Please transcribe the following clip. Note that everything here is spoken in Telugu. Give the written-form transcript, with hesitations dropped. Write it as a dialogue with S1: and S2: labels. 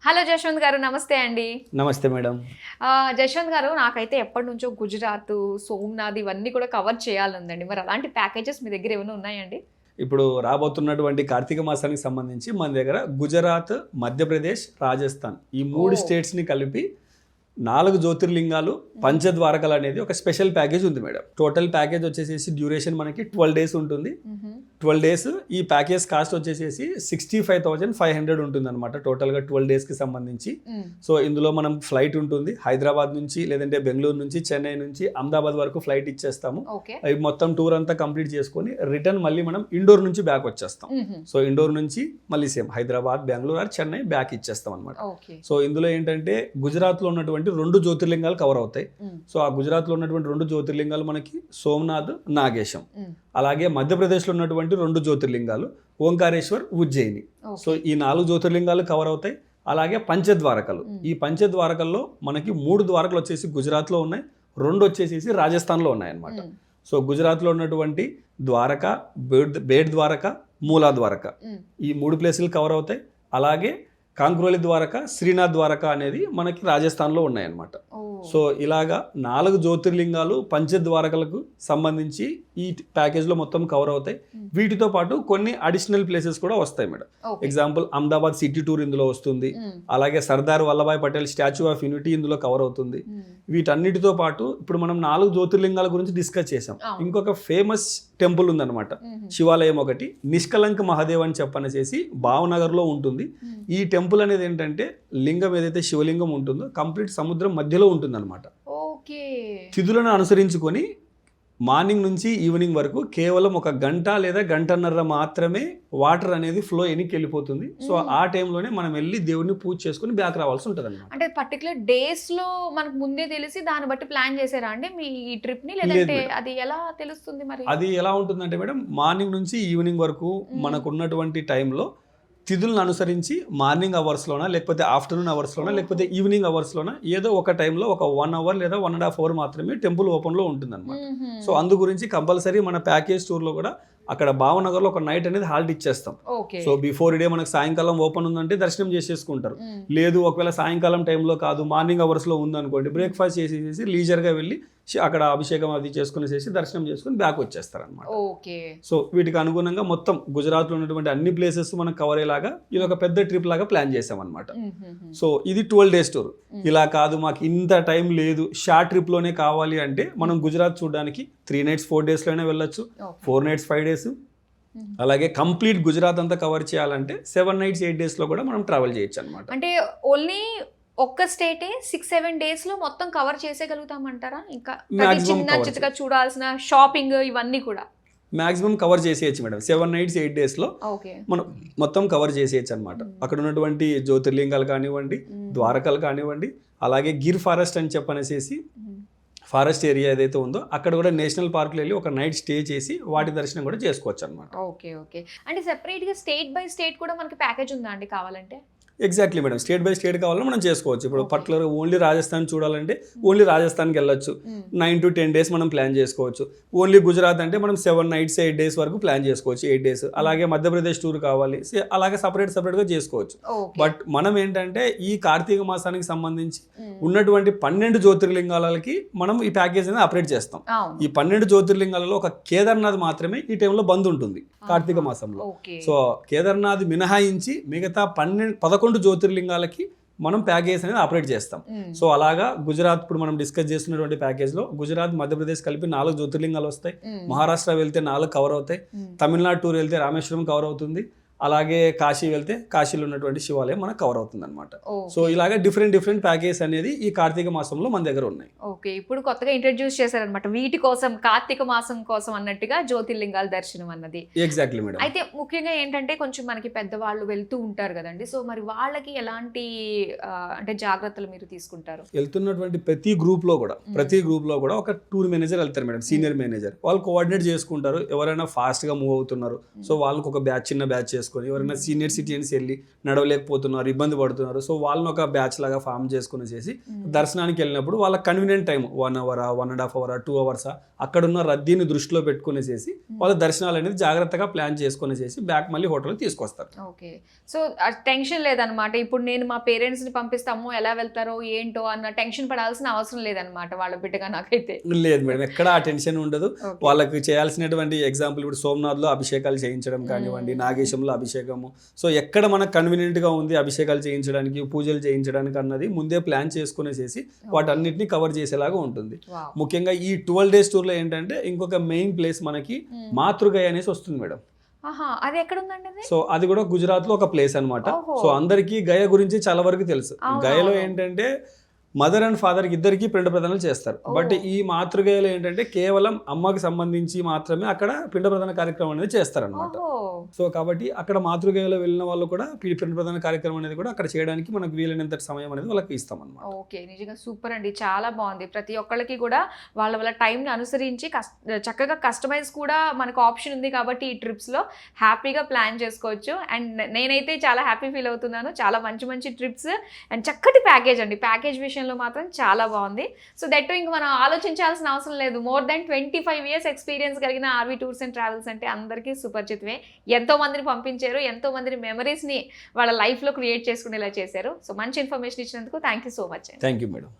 S1: హలో జశ్వంత్ గారు, నమస్తే అండి.
S2: నమస్తే మేడం.
S1: జశ్వంత్ గారు, నాకైతే ఎప్పటి నుంచో గుజరాత్, సోమనాథ్ ఇవన్నీ కూడా కవర్ చేయాలందండి. మరి అలాంటి ప్యాకేజెస్ మీ దగ్గర ఏమైనా ఉన్నాయండి?
S2: ఇప్పుడు రాబోతున్నటువంటి కార్తీక మాసానికి సంబంధించి మన దగ్గర గుజరాత్, మధ్యప్రదేశ్, రాజస్థాన్ ఈ 3 స్టేట్స్ని కలిపి 4 జ్యోతిర్లింగాలు, పంచద్వారకలు అనేది ఒక స్పెషల్ ప్యాకేజ్ ఉంది మేడం. టోటల్ ప్యాకేజ్ వచ్చేసేసి డ్యూరేషన్ మనకి 12 days ఉంటుంది. 12 days ఈ ప్యాకేజ్ కాస్ట్ వచ్చేసేసి 65,500 ఉంటుంది అనమాట. టోటల్గా 12 daysకి సంబంధించి. సో ఇందులో మనం ఫ్లైట్ ఉంటుంది, హైదరాబాద్ నుంచి లేదంటే బెంగళూరు నుంచి, చెన్నై నుంచి అహ్మదాబాద్ వరకు ఫ్లైట్ ఇచ్చేస్తాము. అవి మొత్తం టూర్ అంతా కంప్లీట్ చేసుకొని రిటర్న్ మళ్ళీ మనం ఇండోర్ నుంచి బ్యాక్ వచ్చేస్తాం. సో ఇండోర్ నుంచి మళ్ళీ same Hyderabad, Bengaluru or Chennai back ఇచ్చేస్తాం అనమాట. సో ఇందులో ఏంటంటే గుజరాత్లో ఉన్నటువంటి 2 జ్యోతిర్లింగాలు కవర్ అవుతాయి. సో ఆ గుజరాత్లో ఉన్నటువంటి 2 జ్యోతిర్లింగాలు మనకి సోమనాథ్, నాగేశం. అలాగే మధ్యప్రదేశ్లో ఉన్నటువంటి 2 జ్యోతిర్లింగాలు ఓంకారేశ్వర్, ఉజ్జయిని. సో ఈ 4 జ్యోతిర్లింగాలు కవర్ అవుతాయి. అలాగే పంచద్వారకలు. ఈ పంచద్వారకల్లో మనకి 3 ద్వారకలు వచ్చేసి గుజరాత్లో ఉన్నాయి, 2 వచ్చేసి రాజస్థాన్లో ఉన్నాయి అన్నమాట. సో గుజరాత్లో ఉన్నటువంటి ద్వారక, బేడ్ ద్వారక, మూలా ద్వారక ఈ 3 ప్లేసులు కవర్ అవుతాయి. అలాగే కాంక్రోలి ద్వారక, శ్రీనాథ్ ద్వారక అనేది మనకి రాజస్థాన్లో ఉన్నాయన్నమాట. సో ఇలాగా 4 జ్యోతిర్లింగాలు, పంచద్వారకలకు సంబంధించి ఈ ప్యాకేజ్లో మొత్తం కవర్ అవుతాయి. వీటితో పాటు కొన్ని అడిషనల్ ప్లేసెస్ కూడా వస్తాయి madam. Example Ahmedabad city tour ఇందులో వస్తుంది. అలాగే Sardar Vallabhbhai Patel statue of unity ఇందులో కవర్ అవుతుంది. వీటన్నిటితో పాటు ఇప్పుడు మనం 4 జ్యోతిర్లింగాల గురించి డిస్కస్ చేసాం. ఇంకొక ఫేమస్ టెంపుల్ ఉందన్నమాట, శివాలయం ఒకటి, నిష్కలంక మహాదేవ్ అని చెప్పనేసి భావనగర్లో ఉంటుంది. ఈ టెంపుల్ అనేది ఏంటంటే లింగం ఏదైతే శివలింగం ఉంటుందో కంప్లీట్ సముద్రం మధ్యలో ఉంటుంది అనమాట. తిథులను అనుసరించుకొని మార్నింగ్ నుంచి ఈవినింగ్ వరకు కేవలం 1 గంట లేదా గంటన్నర మాత్రమే వాటర్ అనేది ఫ్లో ఎనికి వెళ్ళిపోతుంది. సో ఆ టైంలోనే మనం వెళ్ళి దేవుడిని పూజ చేసుకుని బ్యాక్ రావాల్సి ఉంటుంది అన్నమాట.
S1: అంటే పర్టికులర్ డేస్ లో మనకు ముందే తెలిసి దాన్ని బట్టి ప్లాన్ చేశారా అండి మీ ఈ ట్రిప్ ని, లేదంటే అది ఎలా తెలుస్తుంది? మరి అది
S2: ఎలా ఉంటుందంటే మేడం, మార్నింగ్ నుంచి ఈవినింగ్ వరకు మనకు ఉన్నటువంటి టైంలో తిథులను అనుసరించి మార్నింగ్ అవర్స్లోనా, లేకపోతే ఆఫ్టర్నూన్ అవర్స్లోనా, లేకపోతే ఈవినింగ్ అవర్స్లోనా ఏదో ఒక టైంలో ఒక 1 hour లేదా 1.5 hour మాత్రమే టెంపుల్ ఓపెన్లో ఉంటుంది అనమాట. సో అందు గురించి కంపల్సరీ మన ప్యాకేజ్ టూర్లో కూడా అక్కడ భావనగర్లో ఒక నైట్ అనేది హాల్ట్ ఇచ్చేస్తాం. సో బిఫోర్ డే మనకు సాయంకాలం ఓపెన్ ఉందంటే దర్శనం చేసేసుకుంటారు. లేదు ఒకవేళ సాయంకాలం టైంలో కాదు, మార్నింగ్ అవర్స్లో ఉందనుకోండి, బ్రేక్ఫాస్ట్ చేసేసి లీజర్గా వెళ్ళి అక్కడ అభిషేకం అది చేసుకునేసి దర్శనం చేసుకుని బ్యాక్ వచ్చేస్తారు అనమాట. సో వీటికి అనుగుణంగా మొత్తం గుజరాత్లో ఉన్నటువంటి అన్ని ప్లేసెస్ మనం కవర్ అయ్యేలాగా ఇది ఒక పెద్ద ట్రిప్ లాగా ప్లాన్ చేసాం అనమాట. సో ఇది 12 days టూర్. ఇలా కాదు మాకు ఇంత టైం లేదు, షార్ట్ ట్రిప్లోనే కావాలి అంటే మనం గుజరాత్ చూడడానికి 3 nights 4 daysలోనే వెళ్ళొచ్చు, 4 nights 5 days. అలాగే కంప్లీట్ గుజరాత్ అంతా కవర్ చేయాలంటే 7 nights 8 daysలో కూడా మనం ట్రావెల్ చేయొచ్చు అనమాట.
S1: అంటే ఓన్లీ ఒక్క స్టేటే 6-7 days లో మొత్తం కవర్ చేసేయగలుగుతామంటారా? ఇంకా చిన్న చిన్నగా చూడాల్సిన షాపింగ్ ఇవన్నీ కూడా
S2: మాక్సిమం కవర్ చేసేయచ్చు మేడం. 7 nights 8 daysలో మనం మొత్తం కవర్ చేసేయచ్చు అనమాట. అక్కడ ఉన్నటువంటి జ్యోతిర్లింగాలు కానివ్వండి, ద్వారకలు కానివ్వండి, అలాగే గిర్ ఫారెస్ట్ అని చెప్పనేసి ఫారెస్ట్ ఏరియా ఏదైతే ఉందో అక్కడ కూడా నేషనల్ పార్క్లో వెళ్ళి ఒక నైట్ స్టే చేసి వాటి దర్శనం కూడా చేసుకోవచ్చు అనమాట.
S1: ఓకే. అంటే సెపరేట్గా స్టేట్ బై స్టేట్ కూడా మనకి ప్యాకేజ్ ఉందా అండి కావాలంటే?
S2: Exactly madam, state by state కావాలని మనం చేసుకోవచ్చు. ఇప్పుడు పర్టికులర్ ఓన్లీ రాజస్థాన్ చూడాలంటే ఓన్లీ రాజస్థాన్కి వెళ్ళొచ్చు, 9 to 10 days మనం ప్లాన్ చేసుకోవచ్చు. ఓన్లీ గుజరాత్ అంటే మనం 7 nights 8 days వరకు ప్లాన్ చేసుకోవచ్చు, 8 days. అలాగే మధ్యప్రదేశ్ టూర్ కావాలి, అలాగే సపరేట్గా చేసుకోవచ్చు. బట్ మనం ఏంటంటే ఈ కార్తీక మాసానికి సంబంధించి ఉన్నటువంటి 12 జ్యోతిర్లింగాలకి మనం ఈ ప్యాకేజ్ అనేది ఆపరేట్ చేస్తాం. ఈ 12 జ్యోతిర్లింగాలలో ఒక కేదార్నాథ్ మాత్రమే ఈ టైంలో బంద్ ఉంటుంది కార్తీక మాసంలో. సో కేదార్నాథ్ మినహాయించి మిగతా 11 జ్యోతిర్లింగాలకి మనం ప్యాకేజ్ అనేది ఆపరేట్ చేస్తాం. సో అలాగా గుజరాత్ ఇప్పుడు మనం డిస్కస్ చేస్తున్నటువంటి ప్యాకేజ్లో గుజరాత్, మధ్యప్రదేశ్ కలిపి 4 జ్యోతిర్లింగాలు వస్తాయి. మహారాష్ట్ర వెళ్తే 4 కవర్ అవుతాయి. తమిళనాడు టూర్ వెళ్తే రామేశ్వరం కవర్ అవుతుంది. అలాగే కాశీ వెళ్తే కాశీలో ఉన్నటువంటి శివాలయం మనకు కవర్ అవుతుంది అనమాట. సో ఇలాగే డిఫరెంట్ ప్యాకేజ్ అనేది ఈ కార్తీక మాసంలో మన దగ్గర ఉన్నాయి.
S1: ఓకే, ఇప్పుడు కొత్తగా ఇంట్రడ్యూస్ చేశారనమాట వీటి కోసం, కార్తీక మాసం కోసం అన్నట్టుగా జ్యోతిర్లింగాల దర్శనం అన్నది.
S2: Exactly madam.
S1: అయితే ముఖ్యంగా ఏంటంటే కొంచెం మనకి పెద్దవాళ్ళు వెళ్తూ ఉంటారు కదండి, సో మరి వాళ్ళకి ఎలాంటి అంటే జాగ్రత్తలు మీరు తీసుకుంటారు?
S2: వెళ్తున్నటువంటి ప్రతి గ్రూప్ లో కూడా ఒక టూర్ మేనేజర్ వెళ్తారు మేడం, సీనియర్ మేనేజర్. వాళ్ళు కోఆర్డినేట్ చేసుకుంటారు. ఎవరైనా ఫాస్ట్ గా మూవ్ అవుతున్నారు, సో వాళ్ళకి ఒక చిన్న బ్యాచ్ చేసుకొని ఎవరైనా సీనియర్ సిటిజన్స్ వెళ్ళి నడవలేకపోతున్నారు, ఇబ్బంది పడుతున్నారు, సో వాళ్ళని ఒక బ్యాచ్ లాగా ఫామ్ చేసుకుని చేసి దర్శనానికి వెళ్ళినప్పుడు వాళ్ళ convenient time 1 hour 1.5 hour 2 hours అక్కడున్న రద్దీని దృష్టిలో పెట్టుకుని చేసి వాళ్ళ దర్శనాలు అనేది జాగ్రత్తగా ప్లాన్ చేసుకుని చేసి బ్యాక్ మళ్ళీ హోటల్ తీసుకొస్తారు.
S1: ఓకే, సో టెన్షన్ లేదనమాట. ఇప్పుడు నేను మా పేరెంట్స్ ని పంపిస్తాము, ఎలా వెళ్తారో ఏంటో అన్న టెన్షన్ పడాల్సిన అవసరం లేదనమాట వాళ్ళ బిడ్డగా నాకైతే.
S2: లేదు మేడం, ఎక్కడ ఆ టెన్షన్ ఉండదు. వాళ్ళకి చేయాల్సినటువంటి ఎగ్జాంపుల్ ఇప్పుడు సోమనాథ్లో అభిషేకాలు చేయించడం కానివ్వండి, నాగేశంలో అభిషేకము, సో ఎక్కడ మనకు కన్వీనియంట్గా ఉంది అభిషేకాలు చేయించడానికి, పూజలు చేయించడానికి అన్నది ముందే ప్లాన్ చేసుకునే చేసి వాటన్నిటిని కవర్ చేసేలాగా ఉంటుంది. ముఖ్యంగా ఈ 12 days టూర్లో ఏంటంటే ఇంకొక మెయిన్ ప్లేస్ మనకి మాతృగయ అనేసి వస్తుంది మేడం.
S1: అది ఎక్కడ ఉందండి?
S2: సో అది కూడా గుజరాత్ లో ఒక ప్లేస్ అన్నమాట. సో అందరికీ గయ గురించి చాలా వరకు తెలుసు. గయలో ఏంటంటే మదర్ అండ్ ఫాదర్ ఇద్దరికి పిండ ప్రదానాలు చేస్తారు. బట్ ఈ మాతృగయలో ఏంటంటే కేవలం అమ్మకి సంబంధించి మాత్రమే అక్కడ పిండ ప్రదాన కార్యక్రమం అనేది చేస్తారనమాట. సో కాబట్టి అక్కడ మాతృగయలో వెళ్ళిన వాళ్ళు కూడా పిండ ప్రదాన కార్యక్రమం అనేది కూడా అక్కడ చేయడానికి మనకు వీలైనంత సమయం అనేది వాళ్ళకి ఇస్తాం అనమాట.
S1: ఓకే, నిజంగా సూపర్ అండి, చాలా బాగుంది. ప్రతి ఒక్కళ్ళకి కూడా వాళ్ళ టైంని అనుసరించి చక్కగా కస్టమైజ్ కూడా మనకు ఆప్షన్ ఉంది కాబట్టి ఈ ట్రిప్స్లో హ్యాపీగా ప్లాన్ చేసుకోవచ్చు. అండ్ నేనైతే చాలా హ్యాపీ ఫీల్ అవుతున్నాను. చాలా మంచి మంచి ట్రిప్స్ అండ్ చక్కటి ప్యాకేజ్ అండి. ప్యాకేజ్ విషయంలో మాత్రం చాలా బాగుంది. సో దట్ ఇంక మనం ఆలోచించాల్సిన అవసరం లేదు. మోర్ దాన్ 25 years ఎక్స్పీరియన్స్ కలిగిన ఆర్వి టూర్స్ అండ్ ట్రావెల్స్ అంటే అందరికీ సుపరిచితమే. ఎంతో మందిని పంపించారు, ఎంతో మంది మెమరీస్ని వాళ్ళ లైఫ్లో క్రియేట్ చేసుకునేలా చేశారు. సో మంచి ఇన్ఫర్మేషన్ ఇచ్చినందుకు thank you so much.
S2: Thank you madam.